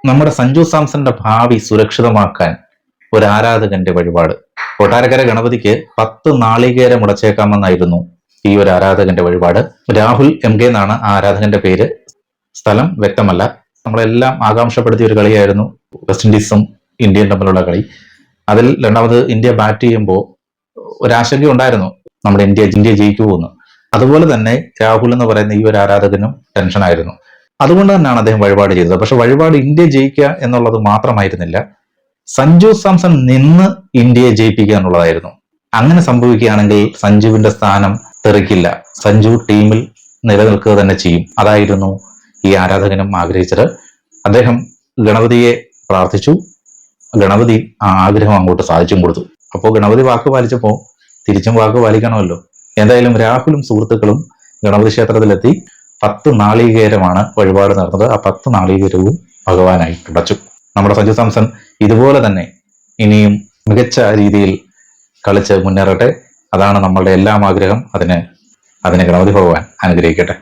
നമ്മുടെ സഞ്ജു സാംസന്റെ ഭാവി സുരക്ഷിതമാക്കാൻ ഒരു ആരാധകന്റെ വഴിപാട്. കൊട്ടാരക്കര ഗണപതിക്ക് 10 നാളികേരം മുടച്ചേക്കാമെന്നായിരുന്നു ഈ ഒരു ആരാധകന്റെ വഴിപാട്. രാഹുൽ MK എന്നാണ് ആ ആരാധകന്റെ പേര്. സ്ഥലം വ്യക്തമല്ല. നമ്മളെല്ലാം ആകാംക്ഷപ്പെടുത്തിയ ഒരു കളിയായിരുന്നു വെസ്റ്റ് ഇൻഡീസും ഇന്ത്യയും തമ്മിലുള്ള കളി. അതിൽ രണ്ടാമത് ഇന്ത്യ ബാറ്റ് ചെയ്യുമ്പോൾ ഒരാശങ്ക ഉണ്ടായിരുന്നു, നമ്മുടെ ഇന്ത്യ ജയിക്കുമെന്ന്. അതുപോലെ തന്നെ രാഹുൽ എന്ന് പറയുന്ന ഈ ഒരു ആരാധകനും ടെൻഷനായിരുന്നു. അതുകൊണ്ട് തന്നെയാണ് അദ്ദേഹം വഴിപാട് ചെയ്തത്. പക്ഷെ വഴിപാട് ഇന്ത്യ ജയിക്കുക എന്നുള്ളത് മാത്രമായിരുന്നില്ല, സഞ്ജു സാംസൺ നിന്ന് ഇന്ത്യയെ ജയിപ്പിക്കുക എന്നുള്ളതായിരുന്നു. അങ്ങനെ സംഭവിക്കുകയാണെങ്കിൽ സഞ്ജുവിന്റെ സ്ഥാനം തെറിക്കില്ല, സഞ്ജു ടീമിൽ നിലനിൽക്കുക തന്നെ ചെയ്യും. അതായിരുന്നു ഈ ആരാധകനും ആഗ്രഹിച്ചത്. അദ്ദേഹം ഗണപതിയെ പ്രാർത്ഥിച്ചു. ഗണപതി ആ ആഗ്രഹം അങ്ങോട്ട് സാധിച്ചും കൊടുത്തു. അപ്പോൾ ഗണപതി വാക്ക് പാലിച്ചപ്പോൾ തിരിച്ചും വാക്ക് പാലിക്കണമല്ലോ. എന്തായാലും രാഹുലും സുഹൃത്തുക്കളും ഗണപതി ക്ഷേത്രത്തിലെത്തി 10 നാളികേരമാണ് വഴിപാട് നടന്നത്. ആ 10 നാളികേരവും ഭഗവാനായി അടച്ചു. നമ്മുടെ സഞ്ജു സാംസൺ ഇതുപോലെ തന്നെ ഇനിയും മികച്ച രീതിയിൽ കളിച്ച് മുന്നേറട്ടെ. അതാണ് നമ്മളുടെ എല്ലാം ആഗ്രഹം. അതിന് ഗണപതി ഭഗവാൻ അനുഗ്രഹിക്കട്ടെ.